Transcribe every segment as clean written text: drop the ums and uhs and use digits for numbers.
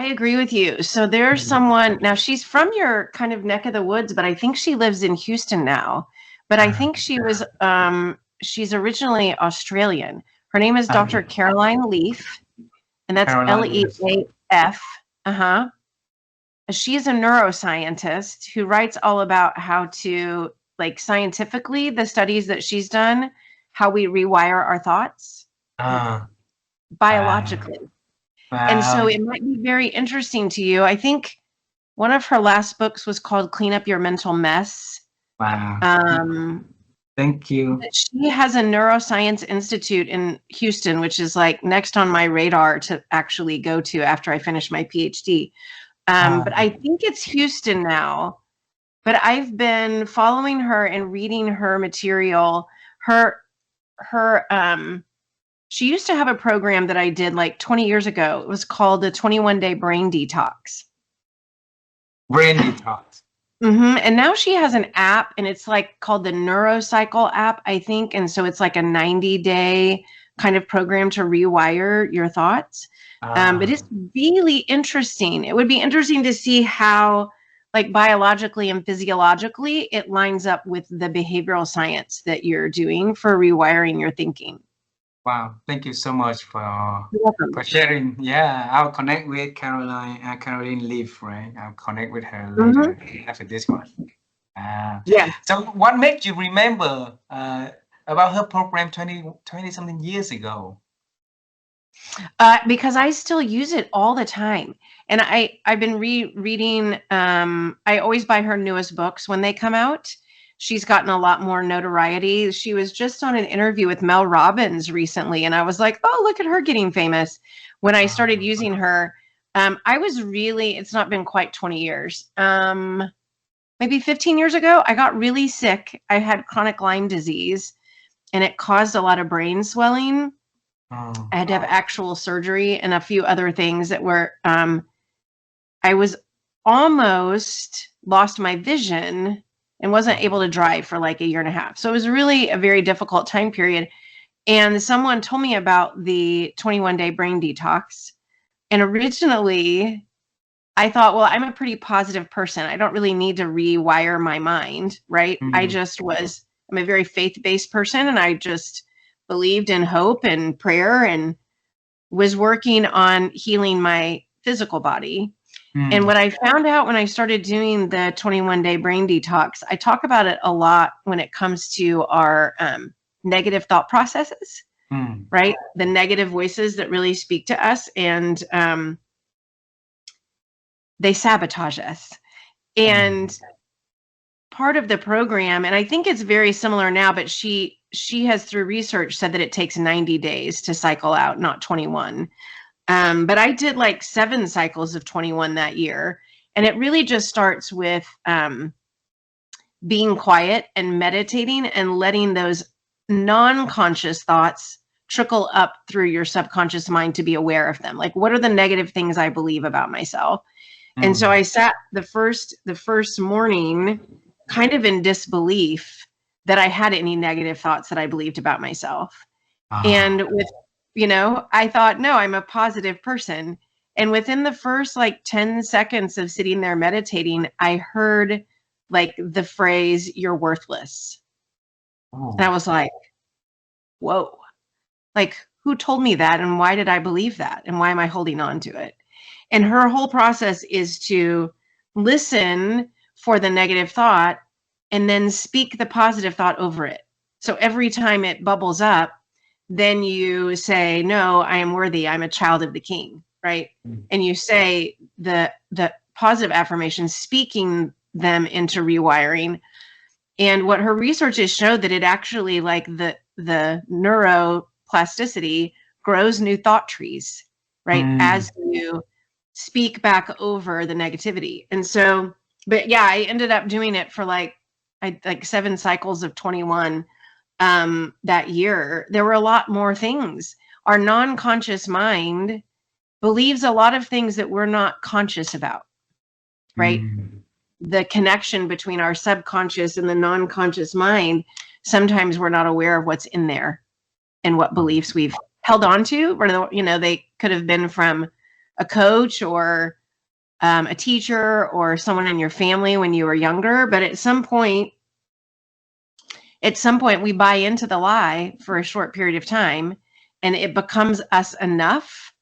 I agree with you. So there's someone, now she's from your kind of neck of the woods, but I think she lives in Houston now. But I think she's originally Australian. Her name is Dr. Caroline Leaf, and that's Leaf. Uh-huh. She is a neuroscientist who writes all about how to, like, scientifically, the studies that she's done, how we rewire our thoughts biologically. And so it might be very interesting to you. I think one of her last books was called Clean Up Your Mental Mess. Wow. Thank you. She has a neuroscience institute in Houston, which is like next on my radar to actually go to after I finish my PhD. But I think it's Houston now. But I've been following her and reading her material. She used to have a program that I did like 20 years ago. It was called the 21-Day Brain Detox. Brain Detox. And now she has an app, and it's like called the Neurocycle app, I think. And so it's like a 90-day kind of program to rewire your thoughts. But it's really interesting. It would be interesting to see how, like, biologically and physiologically, it lines up with the behavioral science that you're doing for rewiring your thinking. Wow, thank you so much for sharing. Yeah, I'll connect with Caroline Leaf, right? I'll connect with her later after this one. Yeah. So what made you remember about her program 20 something years ago? Because I still use it all the time. And I've been rereading, I always buy her newest books when they come out. She's gotten a lot more notoriety. She was just on an interview with Mel Robbins recently, and I was like, oh, look at her getting famous. When I started using her, I was really, it's not been quite 20 years. Maybe 15 years ago, I got really sick. I had chronic Lyme disease, and it caused a lot of brain swelling. I had to have actual surgery and a few other things that were, I was almost lost my vision and wasn't able to drive for like a year and a half. So it was really a very difficult time period. And someone told me about the 21-day brain detox. And originally I thought, well, I'm a pretty positive person. I don't really need to rewire my mind, right? I'm a very faith-based person, and I just believed in hope and prayer and was working on healing my physical body. And what I found out when I started doing the 21-day brain detox, I talk about it a lot when it comes to our negative thought processes, right? The negative voices that really speak to us, and they sabotage us. And part of the program, and I think it's very similar now, but she has, through research, said that it takes 90 days to cycle out, not 21. But I did like 7 cycles of 21 that year. And it really just starts with being quiet and meditating and letting those non-conscious thoughts trickle up through your subconscious mind to be aware of them. Like, what are the negative things I believe about myself? And so I sat the first morning kind of in disbelief that I had any negative thoughts that I believed about myself. And with, I thought, no, I'm a positive person. And within the first like 10 seconds of sitting there meditating, I heard like the phrase, "You're worthless." And I was like, whoa, like, who told me that? And why did I believe that? And why am I holding on to it? And her whole process is to listen for the negative thought and then speak the positive thought over it. So every time it bubbles up, then you say, no, I am worthy. I'm a child of the King, right? And you say the positive affirmations, speaking them into rewiring. And what her research has showed that it actually, like the neuroplasticity grows new thought trees, right? As you speak back over the negativity. And so, but yeah, I ended up doing it for like 7 cycles of 21 that year. There were a lot more things. Our non-conscious mind believes a lot of things that we're not conscious about, right? The connection between our subconscious and the non-conscious mind, sometimes we're not aware of what's in there and what beliefs we've held on to, or they could have been from a coach or a teacher or someone in your family when you were younger, but at some point we buy into the lie for a short period of time, and it becomes us enough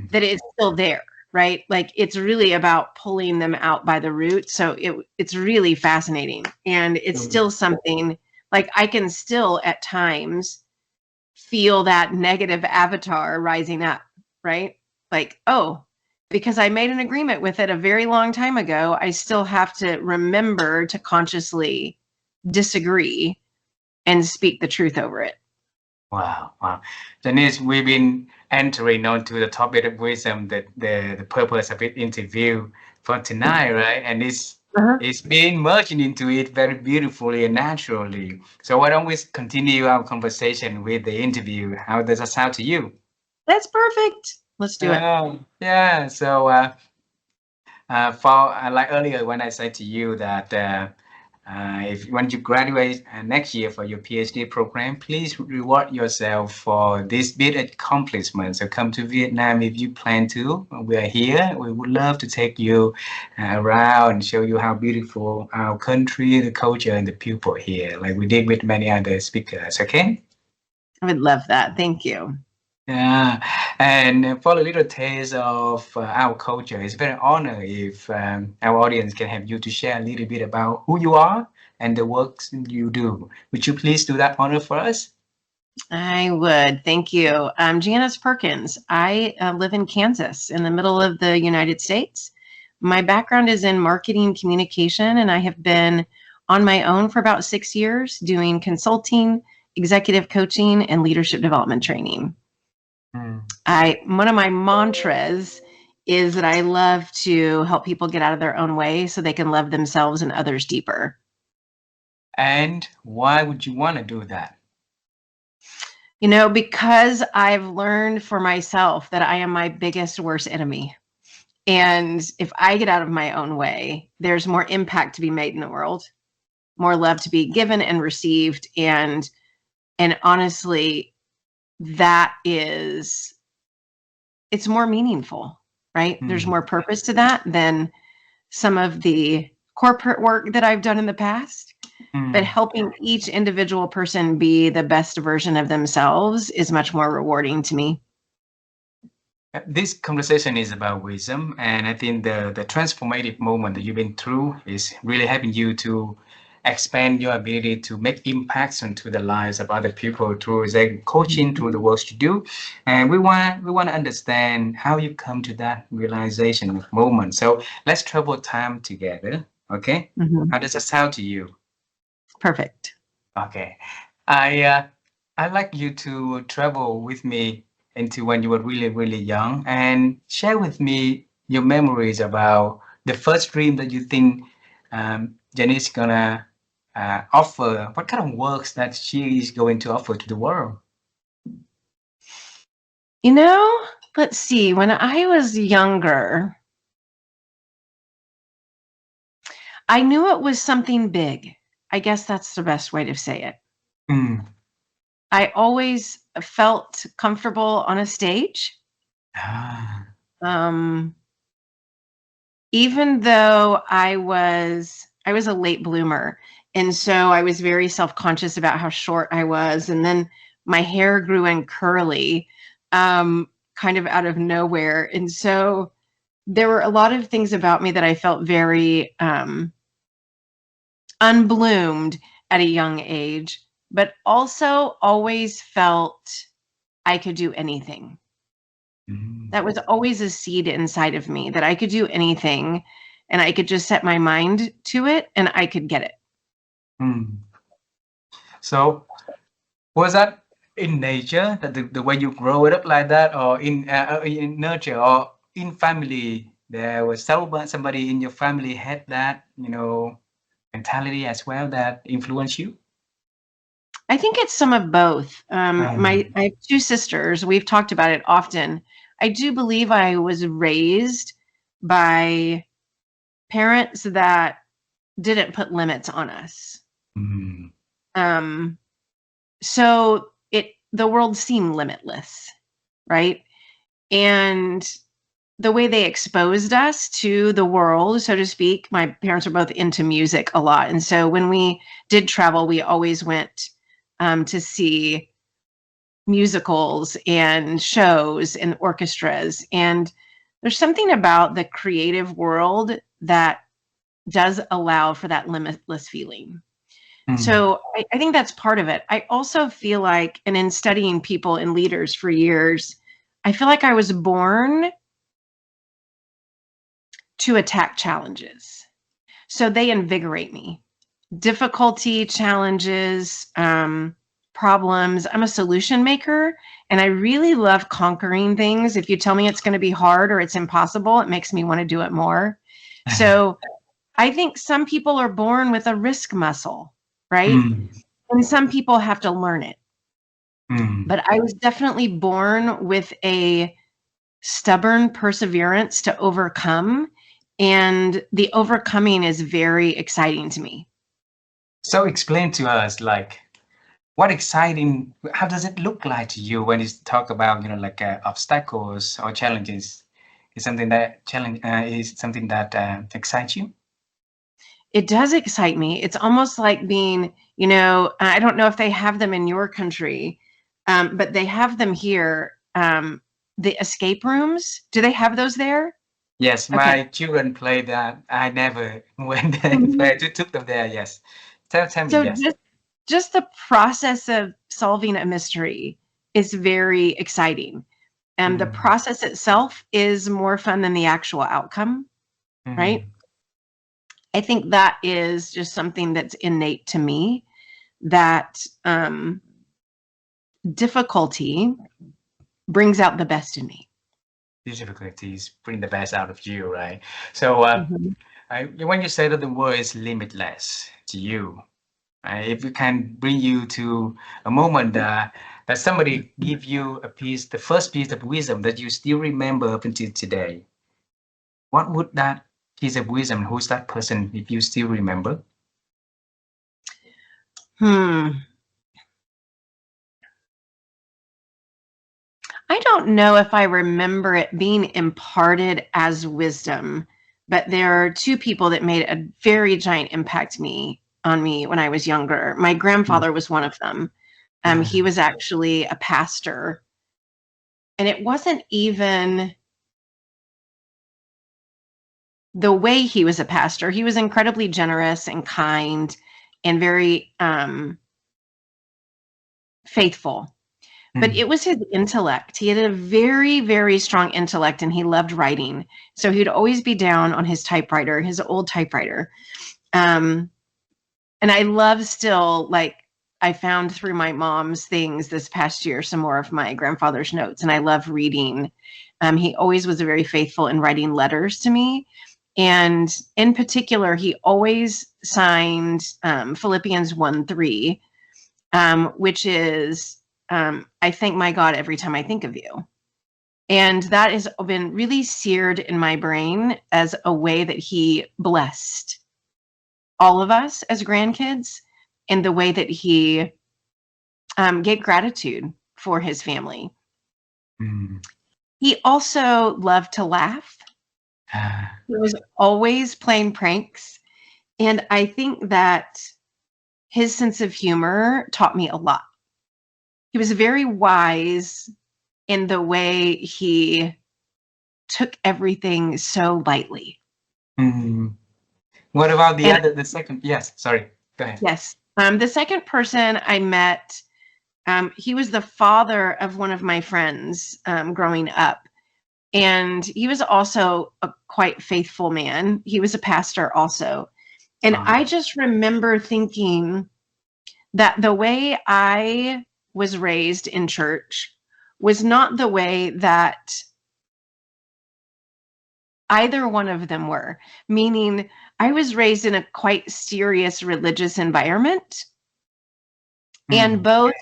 that it's still there, right? Like, it's really about pulling them out by the root. So it's really fascinating, and it's still something, like, I can still at times feel that negative avatar rising up, right? Like, oh, because I made an agreement with it a very long time ago, I still have to remember to consciously disagree and speak the truth over it. Wow, wow. Janice, we've been entering onto the topic of wisdom, that the purpose of this interview for tonight, right? And it's been merging into it very beautifully and naturally. So why don't we continue our conversation with the interview? How does that sound to you? That's perfect. Let's do it. Yeah. So for like earlier when I said to you that if when you graduate next year for your PhD program, please reward yourself for this big accomplishment. So come to Vietnam if you plan to. We are here. We would love to take you around and show you how beautiful our country, the culture, and the people here, like we did with many other speakers. Okay? I would love that. Thank you. Yeah, and for a little taste of our culture, it's very honor if our audience can have you to share a little bit about who you are and the works you do. Would you please do that honor for us? I would. Thank you. I'm Janice Perkins. I live in Kansas, in the middle of the United States. My background is in marketing communication, and I have been on my own for about 6 years doing consulting, executive coaching, and leadership development training. One of my mantras is that I love to help people get out of their own way so they can love themselves and others deeper. And why would you want to do that? You know, because I've learned for myself that I am my biggest worst enemy. And if I get out of my own way, there's more impact to be made in the world, more love to be given and received. And honestly, it's more meaningful, right? There's more purpose to that than some of the corporate work that I've done in the past. But helping each individual person be the best version of themselves is much more rewarding to me. This conversation is about wisdom, and I think the transformative moment that you've been through is really helping you to expand your ability to make impacts into the lives of other people through coaching, through the works you do. And we want to understand how you come to that realization moment. So let's travel time together. Okay. How does that sound to you? Perfect. Okay. I'd like you to travel with me into when you were really, really young and share with me your memories about the first dream that you think Janice gonna offer. What kind of works that she is going to offer to the world? You know, let's see. When I was younger, I knew it was something big. I guess that's the best way to say it. I always felt comfortable on a stage. Even though I was a late bloomer, and so I was very self-conscious about how short I was, and then my hair grew in curly, kind of out of nowhere, and so there were a lot of things about me that I felt very unbloomed at a young age, but also always felt I could do anything. That was always a seed inside of me, that I could do anything and I could just set my mind to it and I could get it. So was that in nature, that the way you grow it up like that, or in nurture, or in family, there was somebody in your family had that, mentality as well that influenced you? I think it's some of both. I have 2 sisters. We've talked about it often. I do believe I was raised by parents that didn't put limits on us. So the world seemed limitless, right? And the way they exposed us to the world, so to speak. My parents were both into music a lot. And so when we did travel, we always went to see musicals and shows and orchestras. And there's something about the creative world that does allow for that limitless feeling. So I think that's part of it. I also feel like, and in studying people and leaders for years, I feel like I was born to attack challenges. So they invigorate me. Difficulty, challenges, problems. I'm a solution maker, and I really love conquering things. If you tell me it's going to be hard or it's impossible, it makes me want to do it more. So I think some people are born with a risk muscle, right? And some people have to learn it. But I was definitely born with a stubborn perseverance to overcome, and the overcoming is very exciting to me. So explain to us, like, what exciting, how does it look like to you when you talk about, you know, like obstacles or challenges? Is something that excites you? It does excite me. It's almost like being, you know, I don't know if they have them in your country, but they have them here. The escape rooms. Do they have those there? Yes, Okay. my children play that. I never went there, but I took them there. Yes. Tell me, So yes. just the process of solving a mystery is very exciting. And the process itself is more fun than the actual outcome, right? I think that is just something that's innate to me, that difficulty brings out the best in me. Difficulties bring the best out of you, right? So when you say that the world is limitless to you, if it can bring you to a moment that somebody give you the first piece of wisdom that you still remember up until today, what would that piece of wisdom? Who's that person, if you still remember? I don't know if I remember it being imparted as wisdom, but there are two people that made a very giant impact on me when I was younger. My grandfather was one of them. He was actually a pastor, and it wasn't even the way he was a pastor. He was incredibly generous and kind and very faithful. But it was his intellect. He had a very, very strong intellect, and he loved writing. So he'd always be down on his typewriter, his old typewriter. And I love still, like, I found through my mom's things this past year some more of my grandfather's notes, and I love reading. He always was very faithful in writing letters to me. And in particular, he always signed Philippians 1:3, which is, I thank my God every time I think of you. And that has been really seared in my brain as a way that he blessed all of us as grandkids, in the way that he gave gratitude for his family. He also loved to laugh. He was always playing pranks. And I think that his sense of humor taught me a lot. He was very wise in the way he took everything so lightly. What about the second? Yes, sorry. Go ahead. Yes. The second person I met, he was the father of one of my friends growing up. And he was also a quite faithful man. He was a pastor also. And I just remember thinking that the way I was raised in church was not the way that either one of them were. Meaning, I was raised in a quite serious religious environment. And both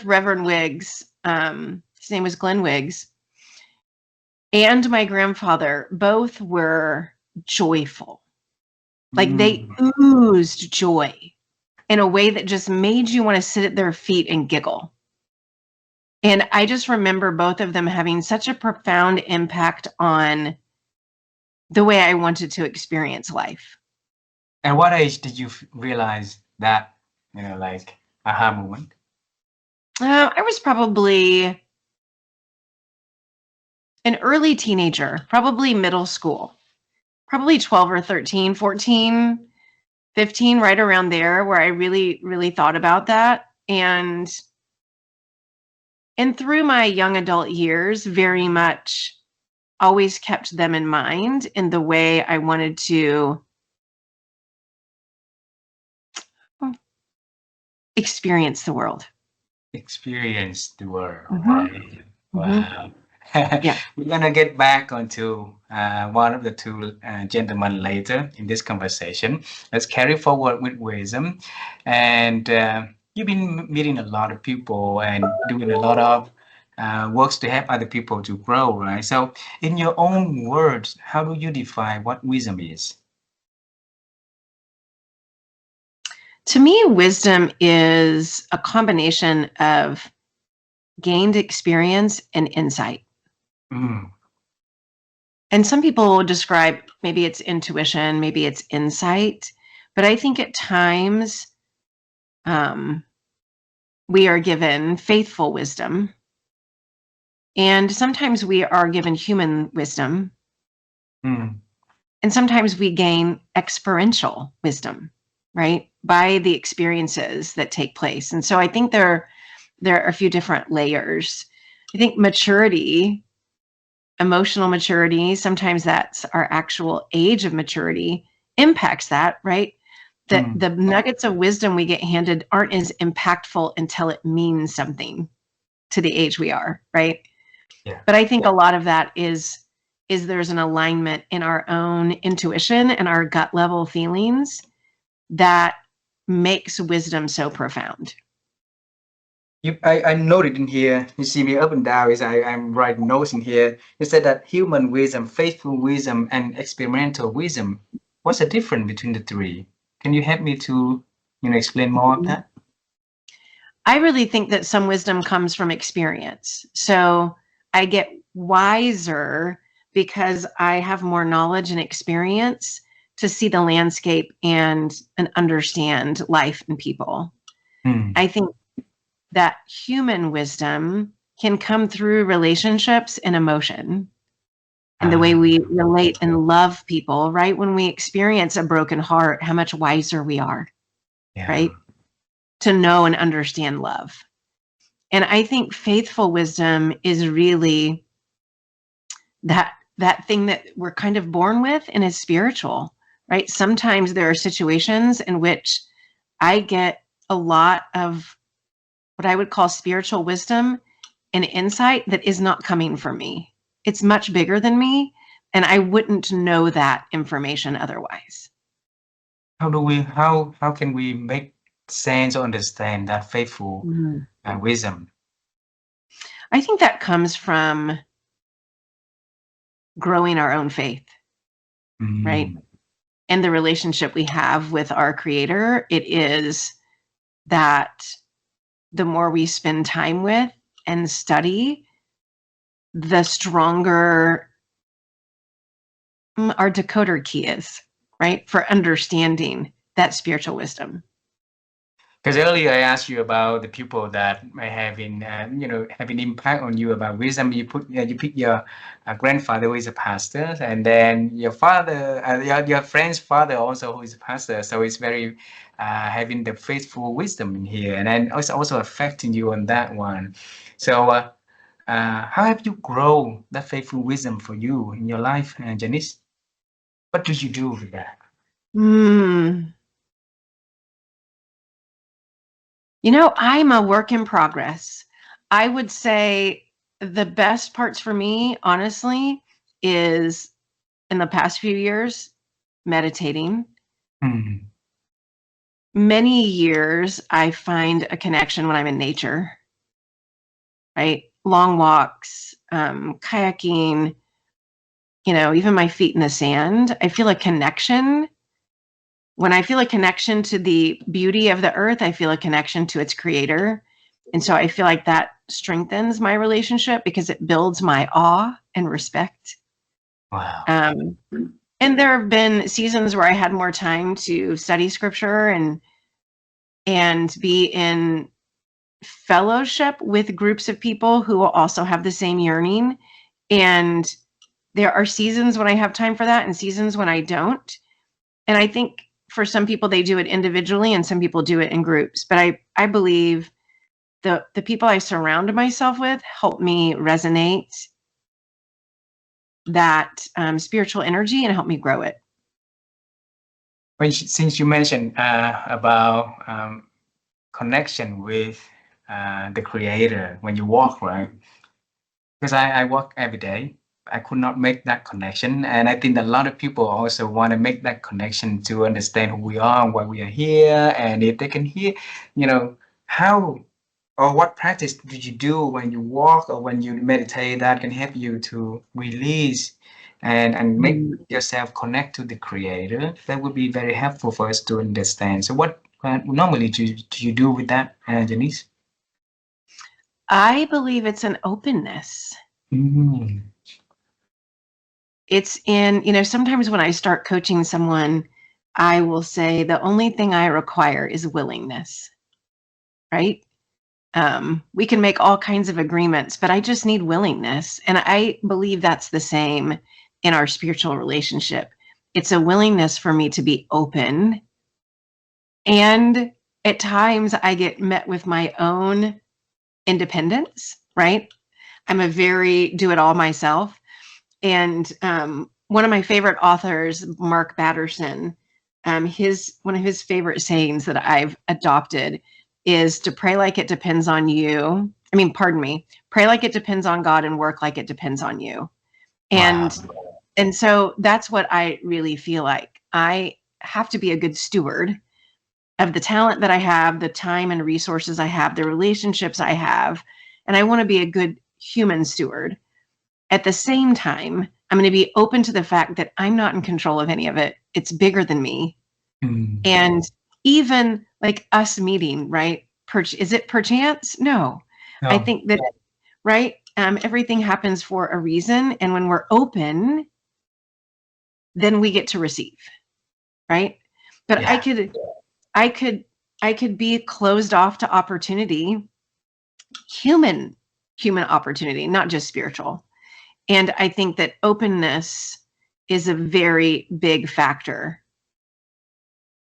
Reverend Wiggs, his name was Glenn Wiggs, and my grandfather, both were joyful. Like, they oozed joy in a way that just made you want to sit at their feet and giggle. And I just remember both of them having such a profound impact on the way I wanted to experience life. And what age did you realize that, like aha moment? I was probably an early teenager, probably middle school, probably 12 or 13, 14, 15, right around there, where I really, really thought about that. And through my young adult years, very much always kept them in mind in the way I wanted to experience the world. Experience the world. Mhm. Right? Mhm. Wow. Yeah. We're gonna get back onto one of the two gentlemen later in this conversation. Let's carry forward with wisdom. And you've been meeting a lot of people and doing a lot of works to help other people to grow, right? So, in your own words, how do you define what wisdom is? To me, wisdom is a combination of gained experience and insight. Mm, And some people describe maybe it's intuition, maybe it's insight, but I think at times um, we are given faithful wisdom, and sometimes we are given human wisdom, mm, and sometimes we gain experiential wisdom, right, by the experiences that take place. And so I think there are a few different layers. I think maturity, emotional maturity, sometimes that's our actual age of maturity, impacts that, right? That mm. the nuggets of wisdom we get handed aren't as impactful until it means something to the age we are, right? Yeah. But I think a lot of that is there's an alignment in our own intuition and our gut level feelings that makes wisdom so profound. I noted in here, you see me up and down as I'm writing notes in here. You said that human wisdom, faithful wisdom, and experimental wisdom. What's the difference between the three? Can you help me to, explain more of that? I really think that some wisdom comes from experience. So I get wiser because I have more knowledge and experience to see the landscape and understand life and people. Hmm. I think that human wisdom can come through relationships and emotion and the way Ah, we relate and love people, right? When we experience a broken heart, how much wiser we are, yeah. right? To know and understand love. And I think faithful wisdom is really that thing that we're kind of born with and is spiritual, right? Sometimes there are situations in which I get a lot of what I would call spiritual wisdom and insight that is not coming from me. It's much bigger than me, and I wouldn't know that information otherwise. How can we make sense or understand that faithful Mhm. wisdom? I think that comes from growing our own faith, right? Mm. And the relationship we have with our creator. It is that the more we spend time with and study, the stronger our decoder key is, right? For understanding that spiritual wisdom. Because earlier I asked you about the people that may have have an impact on you about wisdom. You pick your grandfather who is a pastor, and then your father, your friend's father also who is a pastor. So it's very having the faithful wisdom in here, and then it's also affecting you on that one. So how have you grown that faithful wisdom for you in your life, Janice? What do you do with that? Hmm. I'm a work in progress. I would say the best parts for me, honestly, is in the past few years, meditating. Hmm. Many years, I find a connection when I'm in nature, right? Long walks, kayaking, even my feet in the sand. I feel a connection. When I feel a connection to the beauty of the earth, I feel a connection to its creator. And so I feel like that strengthens my relationship because it builds my awe and respect. Wow. And there have been seasons where I had more time to study scripture and be in fellowship with groups of people who will also have the same yearning. And there are seasons when I have time for that and seasons when I don't. And I think for some people, they do it individually and some people do it in groups. But I believe the people I surround myself with help me resonate that spiritual energy and help me grow it. Since you mentioned about connection with the creator when you walk, right? Because I walk every day. I could not make that connection. And I think that a lot of people also want to make that connection to understand who we are, why we are here. And if they can hear, how or what practice do you do when you walk or when you meditate that can help you to release and make yourself connect to the creator? That would be very helpful for us to understand. So what normally do you do with that, Janice? I believe it's an openness. Mm. It's in, sometimes when I start coaching someone, I will say the only thing I require is willingness, right? We can make all kinds of agreements, but I just need willingness. And I believe that's the same in our spiritual relationship. It's a willingness for me to be open. And at times I get met with my own independence, right? I'm a very do it all myself. And one of my favorite authors, Mark Batterson, one of his favorite sayings that I've adopted is to pray like it depends on you. Pray like it depends on God and work like it depends on you. And so that's what I really feel like. I have to be a good steward of the talent that I have, the time and resources I have, the relationships I have, and I want to be a good human steward. At the same time, I'm going to be open to the fact that I'm not in control of any of it. It's bigger than me. Mm. And even like us meeting, right? Is it perchance? No. I think that, right? Everything happens for a reason. And when we're open, then we get to receive, right? But I could be closed off to opportunity, human opportunity, not just spiritual. And I think that openness is a very big factor.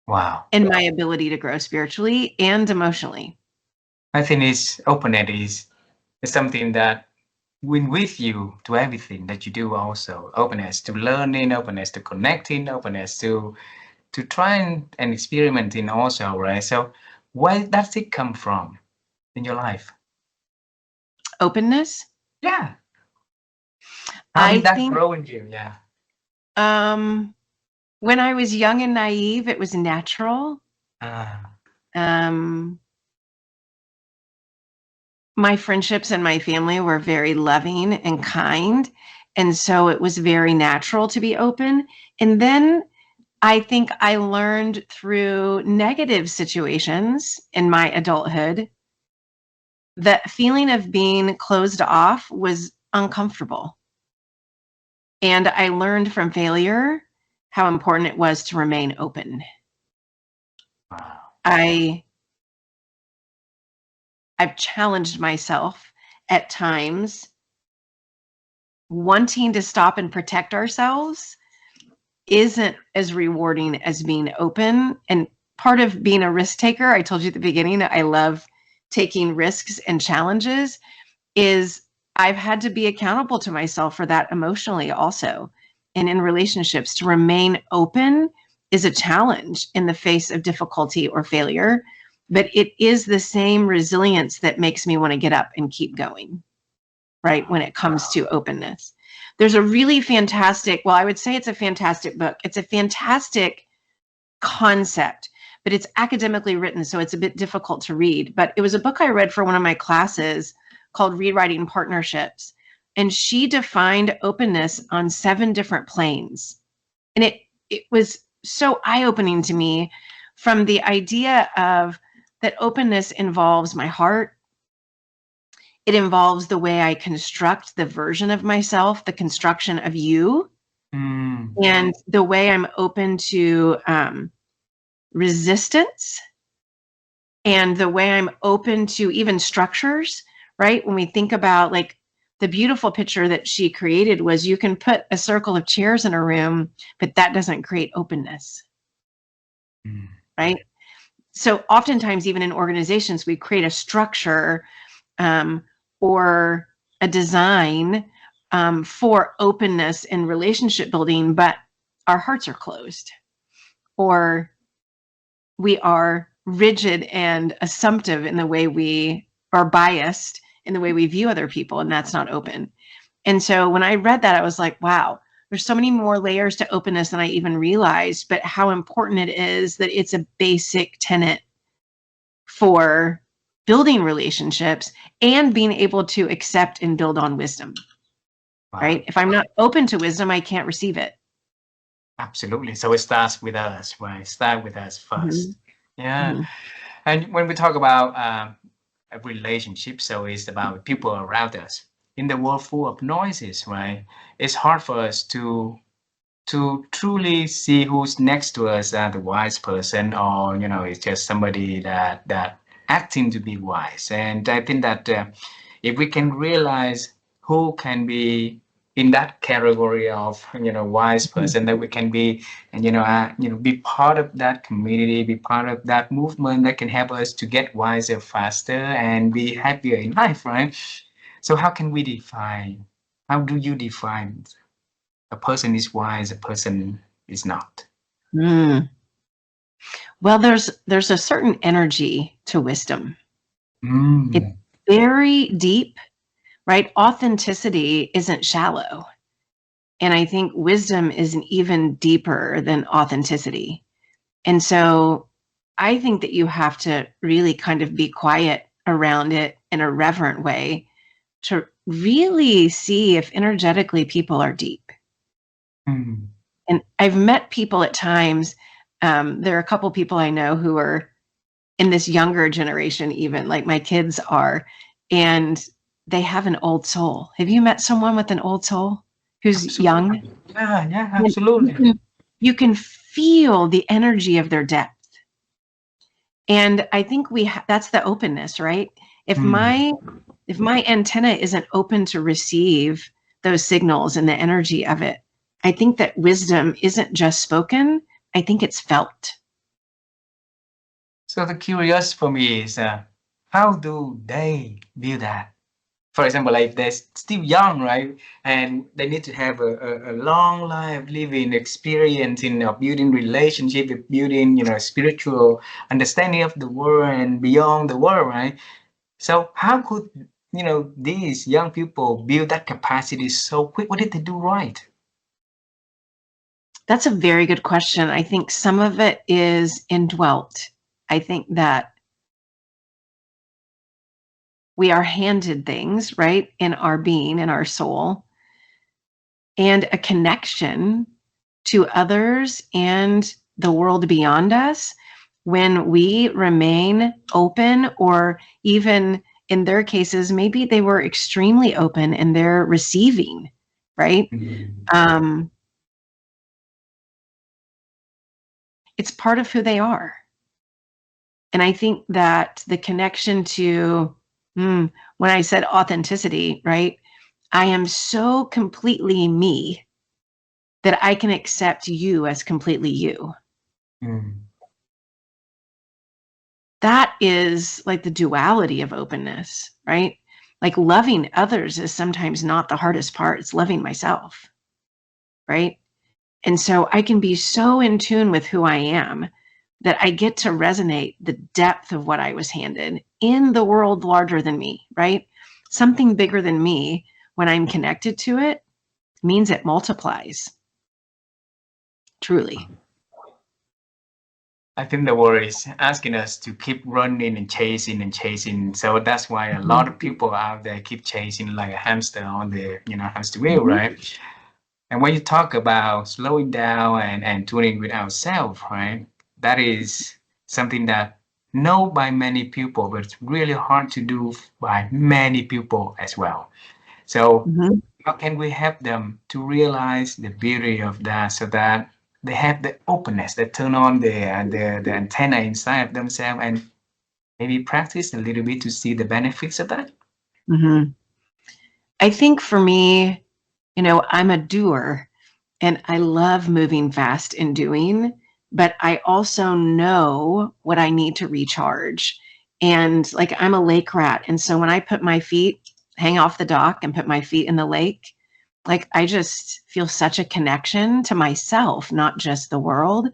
Wow. In my ability to grow spiritually and emotionally. I think openness is something that went with you to everything that you do also. Openness to learning, openness to connecting, openness to trying and experimenting also, right? So where does it come from in your life? Openness? Yeah. How did that grow in you? Yeah. When I was young and naive, it was natural. My friendships and my family were very loving and kind. And so it was very natural to be open. And then I think I learned through negative situations in my adulthood that feeling of being closed off was uncomfortable. And I learned from failure how important it was to remain open. Wow. I've challenged myself at times. Wanting to stop and protect ourselves isn't as rewarding as being open. And part of being a risk taker, I told you at the beginning, I love taking risks and challenges, is I've had to be accountable to myself for that emotionally also. And in relationships, to remain open is a challenge in the face of difficulty or failure, but it is the same resilience that makes me want to get up and keep going, right? When it comes to openness. There's a really fantastic, I would say it's a fantastic book. It's a fantastic concept, but it's academically written, so it's a bit difficult to read. But it was a book I read for one of my classes called Rewriting Partnerships. And she defined openness on 7 different planes. And it was so eye-opening to me, from the idea of that openness involves my heart, It involves the way I construct the version of myself, the construction of you, and the way I'm open to resistance, and the way I'm open to even structures, right? When we think about like the beautiful picture that she created was you can put a circle of chairs in a room, but that doesn't create openness, right? So oftentimes, even in organizations, we create a structure or a design for openness and relationship building, but our hearts are closed, or we are rigid and assumptive in the way we are biased in the way we view other people, and that's not open. And so when I read that, I was like, wow, there's so many more layers to openness than I even realized, but how important it is that it's a basic tenet for building relationships and being able to accept and build on wisdom. Wow. Right? If I'm not open to wisdom, I can't receive it. Absolutely. So it starts with us, right? Start with us first. Yeah. Mhm. And when we talk about a relationship, so it's about people around us. In the world full of noises, right? It's hard for us to truly see who's next to us as the wise person, or it's just somebody that acting to be wise. And I think that if we can realize who can be in that category of wise person, that we can be and be part of that community, be part of that movement that can help us to get wiser faster and be happier in life, right? So how can we define, how do you define a person is wise, a person is not? Well, there's a certain energy to wisdom. It's Mm. very deep, right? Authenticity isn't shallow. And I think wisdom is even deeper than authenticity. And so I think that you have to really kind of be quiet around it in a reverent way to really see if energetically people are deep. Mm. And I've met people at times. There are a couple people I know who are in this younger generation, even like my kids are, and they have an old soul. Have you met someone with an old soul who's young? Absolutely. Yeah, And absolutely. you can feel the energy of their depth. And I think that's the openness, right? If my antenna isn't open to receive those signals and the energy of it, I think that wisdom isn't just spoken, I think it's felt. So the curious for me is how do they do that? For example, like they're still young, right? And they need to have a long life living experience in building relationship, building, spiritual understanding of the world and beyond the world, right? So how could, these young people build that capacity so quick? What did they do right? That's a very good question. I think some of it is indwelt. I think that we are handed things, right, in our being, in our soul, and a connection to others and the world beyond us when we remain open, or even in their cases, maybe they were extremely open and they're receiving, right? It's part of who they are. And I think that the connection to, when I said authenticity, right? I am so completely me that I can accept you as completely you. That is like the duality of openness, right? Like loving others is sometimes not the hardest part. It's loving myself, right? And so I can be so in tune with who I am that I get to resonate the depth of what I was handed in the world larger than me, right? Something bigger than me, when I'm connected to it, means it multiplies. Truly. I think the world is asking us to keep running and chasing and chasing. So that's why a lot of people out there keep chasing like a hamster on the hamster wheel, right? And when you talk about slowing down and tuning with ourselves, right? That is something that know by many people, but it's really hard to do by many people as well. So Mhm. how can we help them to realize the beauty of that so that they have the openness, they turn on the antenna inside of themselves and maybe practice a little bit to see the benefits of that? Mhm. I think for me, I'm a doer and I love moving fast and doing, but I also know what I need to recharge. And like I'm a lake rat. And so when I put my feet, hang off the dock and put my feet in the lake, like I just feel such a connection to myself, not just the world.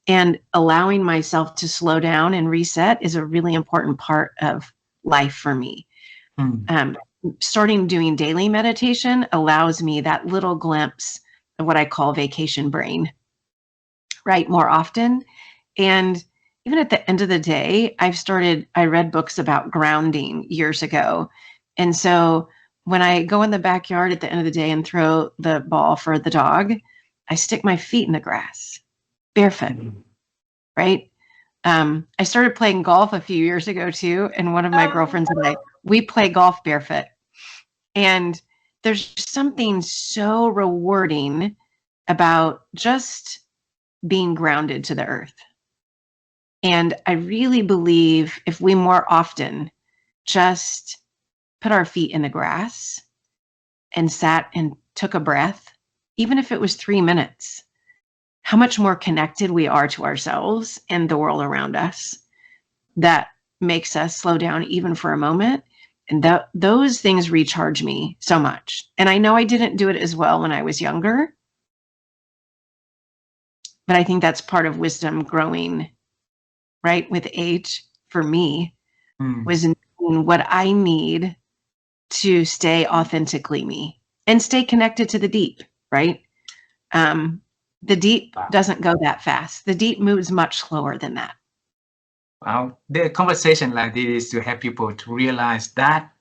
And allowing myself to slow down and reset is a really important part of life for me. Mm. Um, Starting doing daily meditation allows me that little glimpse of what I call vacation brain, right? More often. And even at the end of the day, I read books about grounding years ago. And so when I go in the backyard at the end of the day and throw the ball for the dog, I stick my feet in the grass, barefoot, Mm. right? I started playing golf a few years ago too. And one of my girlfriends and I, we play golf barefoot. And there's something so rewarding about just being grounded to the earth. And I really believe if we more often just put our feet in the grass and sat and took a breath, even if it was 3 minutes, how much more connected we are to ourselves and the world around us. That makes us slow down even for a moment. And those things recharge me so much. And I know I didn't do it as well when I was younger, but I think that's part of wisdom growing, right, with age for me, Mm. was knowing what I need to stay authentically me and stay connected to the deep, right? Um, the deep Wow. doesn't go that fast. The deep moves much slower than that. Wow. The conversation like this is to help people to realize that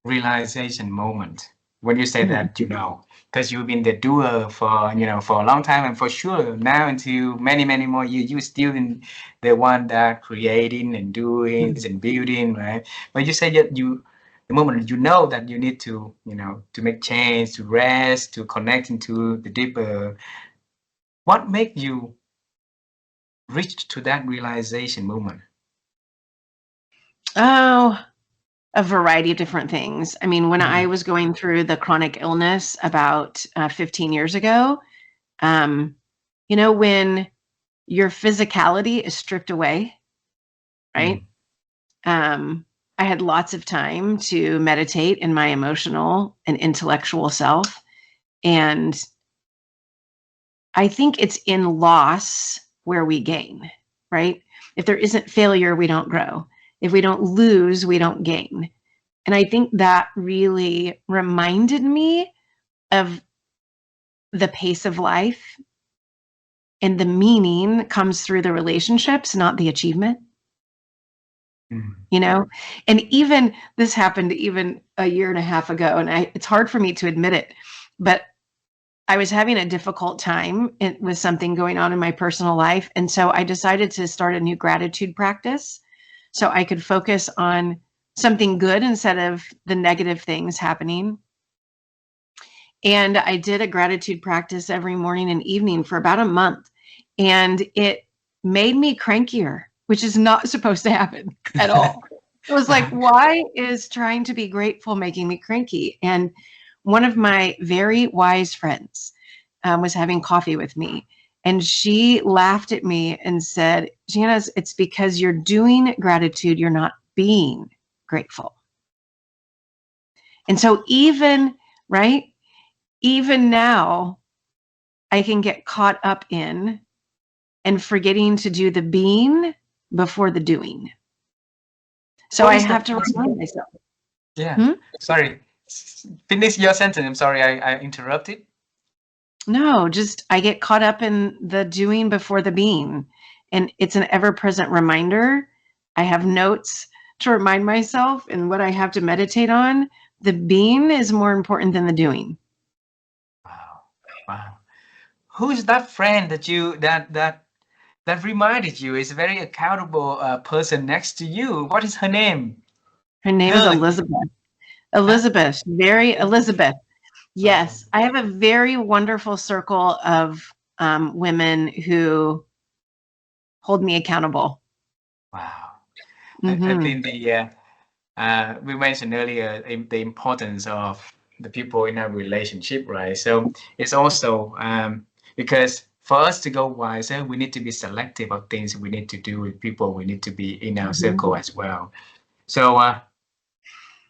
realization moment when you say Mhm. that, because you've been the doer for, for a long time, and for sure now until many more years, you still in the one that creating and doing and building, right? But you say that the moment you know that you need to, to make change, to rest, to connect into the deeper, what make you reach to that realization moment? Oh, a variety of different things. I mean, when I Mm. was going through the chronic illness about 15 years ago, um, when your physicality is stripped away, right? Mm. Um, I had lots of time to meditate in my emotional and intellectual self. And I think it's in loss where we gain, right? If there isn't failure, we don't grow. If we don't lose, we don't gain. And I think that really reminded me of the pace of life, and the meaning comes through the relationships, not the achievement, Mm. you know? And even this happened even a year and a half ago, and it's hard for me to admit it, but I was having a difficult time with something going on in my personal life. And so I decided to start a new gratitude practice so I could focus on something good instead of the negative things happening. And I did a gratitude practice every morning and evening for about a month. And it made me crankier, which is not supposed to happen at all. It was like, why is trying to be grateful making me cranky? And one of my very wise friends was having coffee with me. And she laughed at me and said, Janice, it's because you're doing gratitude, you're not being grateful. And so right, even now, I can get caught up in and forgetting to do the being before the doing. So What I is the have to remind myself. Yeah, Hmm? sorry. Finish your sentence. I'm sorry, I interrupted. No, just I get caught up in the doing before the being. And it's an ever present reminder. I have notes to remind myself and what I have to meditate on. The being is more important than the doing. Wow, wow. Who is that friend that that reminded you is a very accountable person next to you. What is her name? Her name is Good. Elizabeth. Huh? Elizabeth, very Elizabeth. Oh, Yes, I have a very wonderful circle of women who hold me accountable. wow. I Hmm. think we mentioned earlier the importance of the people in our relationship, right? So it's also because for us to go wiser, we need to be selective of things we need to do with people we need to be in our Hmm. circle as well. So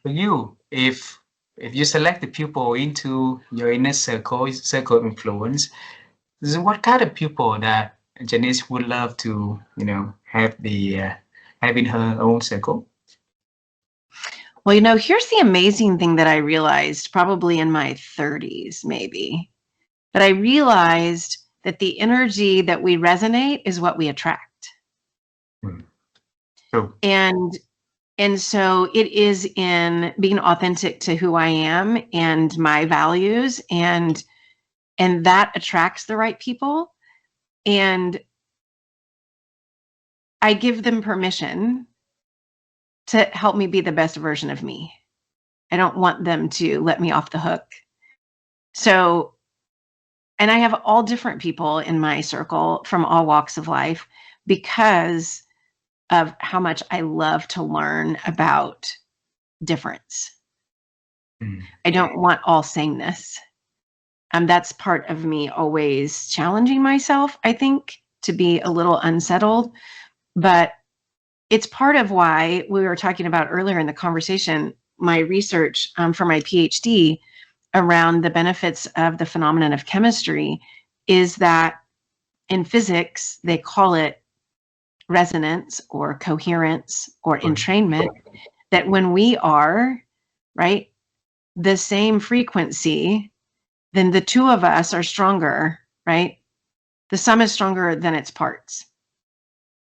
for you, if you select the people into your inner circle of influence, so what kind of people that Janice would love to, have have in her own circle? Well, here's the amazing thing that I realized probably in my 30s, maybe, but I realized that the energy that we resonate is what we attract. Hmm. True. And so it is in being authentic to who I am and my values, and that attracts the right people. And I give them permission to help me be the best version of me. I don't want them to let me off the hook. So, and I have all different people in my circle from all walks of life because of how much I love to learn about difference. Hmm. I don't want all sameness. That's part of me always challenging myself, I think, to be a little unsettled. But it's part of why we were talking about earlier in the conversation, my research for my PhD around the benefits of the phenomenon of chemistry is that in physics, they call it resonance or coherence or Good. entrainment, that when we are, right, the same frequency, then the two of us are stronger, right? The sum is stronger than its parts.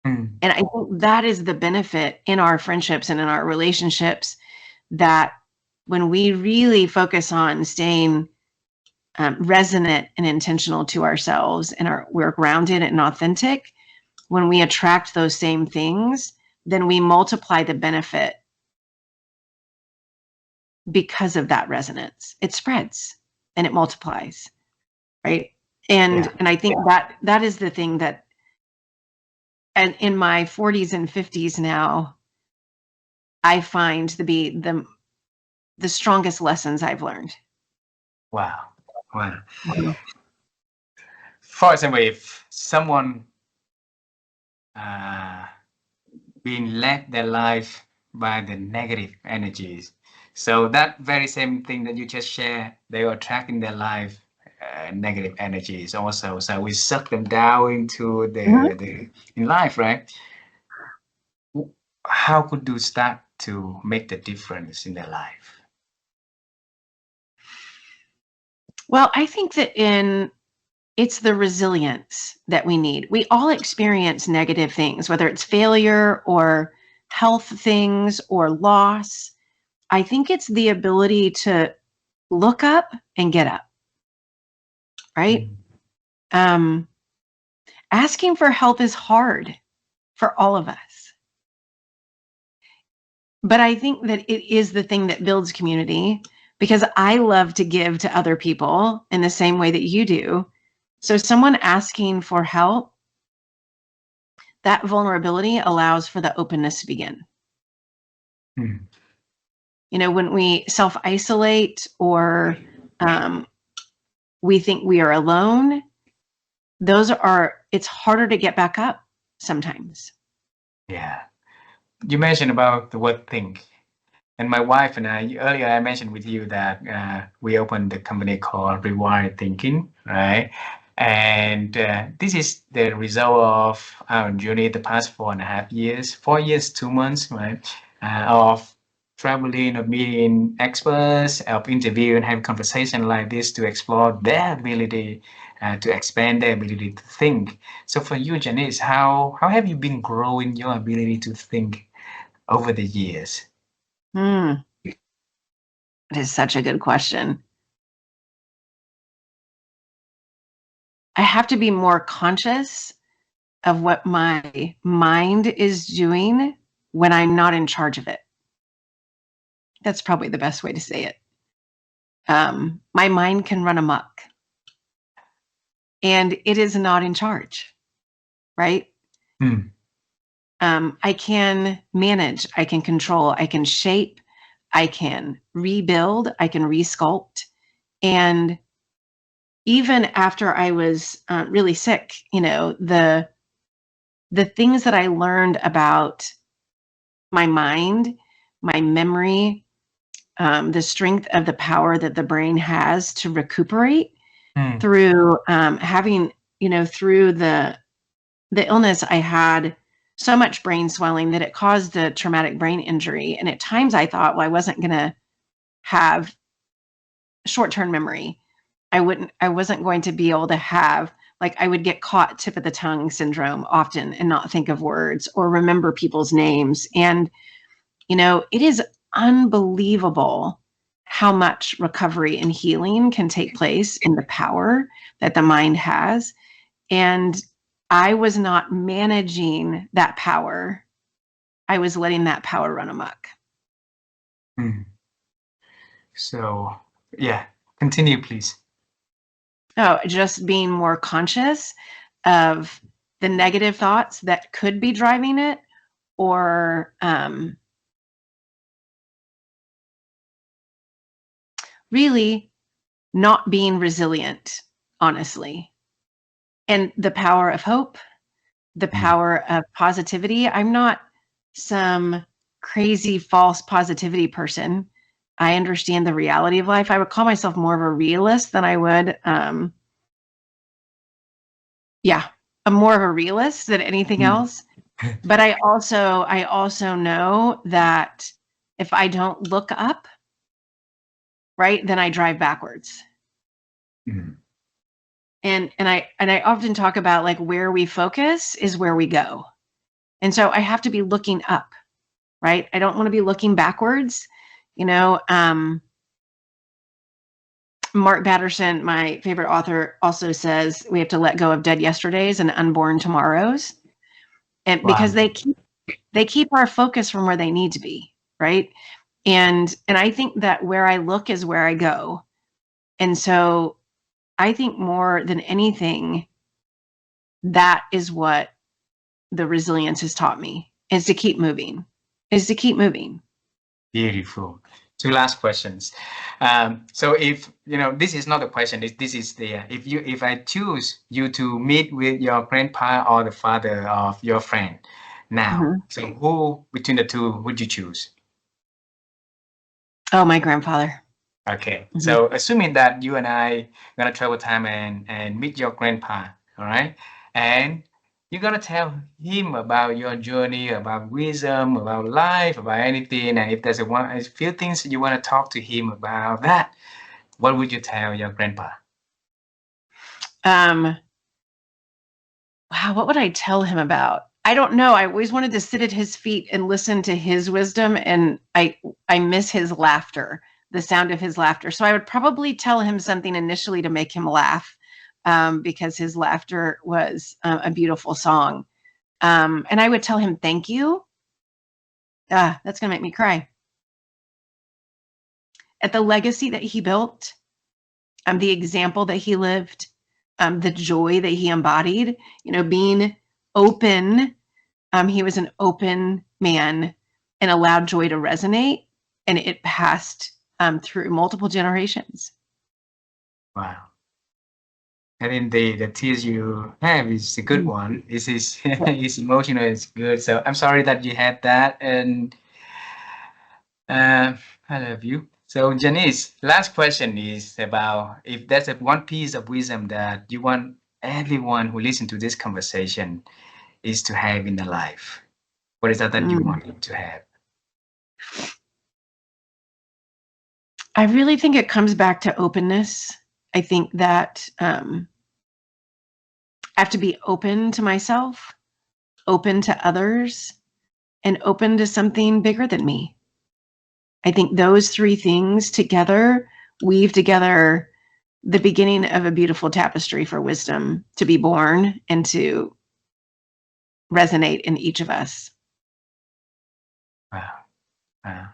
Hmm. And I think that is the benefit in our friendships and in our relationships, that when we really focus on staying resonant and intentional to ourselves and we're grounded and authentic, when we attract those same things, then we multiply the benefit because of that resonance. It spreads and it multiplies, right? And Yeah. I think that is the thing that, and in my 40s and 50s now, I find to be the strongest lessons I've learned. Wow. Wow. Mhm. For example, if someone uh, being led their life by the negative energies, so that very same thing that you just shared, they are attracting their life negative energies also. So we suck them down into Mhm. the in life, right? How could you start to make the difference in their life? Well, I think that it's the resilience that we need. We all experience negative things, whether it's failure or health things or loss. I think it's the ability to look up and get up, right? Mm. Um, Asking for help is hard for all of us. But I think that it is the thing that builds community, because I love to give to other people in the same way that you do. So someone asking for help, that vulnerability allows for the openness to begin. Mm. When we self isolate or um, we think we are alone, it's harder to get back up sometimes. Yeah. You mentioned about the word think. And my wife and I, earlier I mentioned with you that we opened a company called Rewire Thinking, right? And this is the result of our journey the past 4.5 years, 4 years, 2 months, right? Of traveling, of meeting experts, of interviewing, having conversation like this to explore their ability to expand their ability to think. So for you, Janice, how have you been growing your ability to think over the years? Hmm, it is such a good question. I have to be more conscious of what my mind is doing when I'm not in charge of it. That's probably the best way to say it. My mind can run amok and it is not in charge, right? Mm. I can manage, I can control, I can shape, I can rebuild, I can resculpt. And even after I was really sick, you know, the things that I learned about my mind, my memory, the strength of the power that the brain has to recuperate Mm. through having, you know, through the illness I had so much brain swelling that it caused a traumatic brain injury. And at times I thought, well, I wasn't going to have short-term memory. I wasn't going to be able to have, like, I would get caught tip of the tongue syndrome often and not think of words or remember people's names. And, you know, it is unbelievable how much recovery and healing can take place in the power that the mind has. And I was not managing that power. I was letting that power run amok. Mm. So, yeah, continue, please. Oh, just being more conscious of the negative thoughts that could be driving it, or really not being resilient, honestly. And the power of hope, the power of positivity. I'm not some crazy false positivity person. I understand the reality of life. I would call myself more of a realist than I would, I'm more of a realist than anything Mm. else. But I also know that if I don't look up, right, then I drive backwards. Mm. And I often talk about, like, where we focus is where we go. And so I have to be looking up, right? I don't want to be looking backwards. You know, Mark Batterson, my favorite author, also says we have to let go of dead yesterdays and unborn tomorrows. And because Wow. they keep our focus from where they need to be, right? And I think that where I look is where I go. And so I think more than anything, that is what the resilience has taught me, is to keep moving, is to keep moving. Beautiful. Two last questions. So if you know, this is not a question. This is the if I choose you to meet with your grandpa or the father of your friend now, Mhm. so who between the two would you choose? Oh, my grandfather. Okay. Mhm. So assuming that you and I gonna travel time and meet your grandpa, all right, and you're gonna tell him about your journey, about wisdom, about life, about anything, and if there's a few things you want to talk to him about that, what would you tell your grandpa? Um, wow, what would I tell him about? I don't know. I always wanted to sit at his feet and listen to his wisdom, and I miss his laughter, the sound of his laughter. So I would probably tell him something initially to make him laugh, because his laughter was a beautiful song. And I would tell him thank you. Ah, that's gonna make me cry. At the legacy that he built, the example that he lived, the joy that he embodied, you know, being open. He was an open man and allowed joy to resonate, and it passed through multiple generations. Wow. I mean, the tears you have is a good Mhm. one. This is Yeah. it's emotional. It's good. So I'm sorry that you had that, and uh, I love you. So Janice, last question is about if there's one piece of wisdom that you want everyone who listen to this conversation is to have in their life. What is that you Mm. want them to have? I really think it comes back to openness. I think that I have to be open to myself, open to others, and open to something bigger than me. I think those three things together weave together the beginning of a beautiful tapestry for wisdom to be born and to resonate in each of us. Wow. Wow.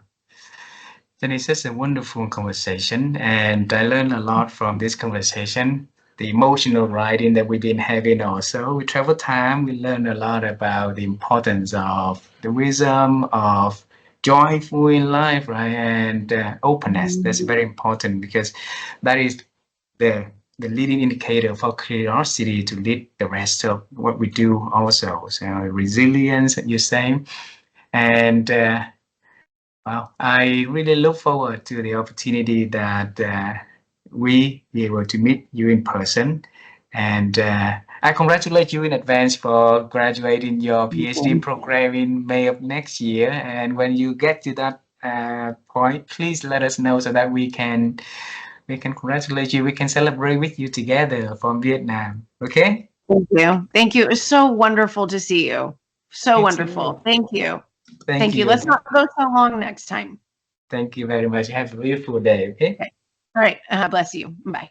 Janice, it's a wonderful conversation, and I learned a lot from this conversation. The emotional writing that we've been having also. We travel time, we learn a lot about the importance of the wisdom of joyful in life, right? And openness. That's very important because that is the leading indicator for curiosity to lead the rest of what we do also. So resilience, you're saying. And well, I really look forward to the opportunity that we be able to meet you in person. And I congratulate you in advance for graduating your PhD program in May of next year. And when you get to that point, please let us know so that we can congratulate you. We can celebrate with you together from Vietnam. Okay? Thank you. Thank you. It was so wonderful to see you. So You wonderful. too. Thank you. Thank Thank you. you. Let's not go so long next time. Thank you very much. Have a beautiful day. Okay? Okay. All right. Bless you. Bye.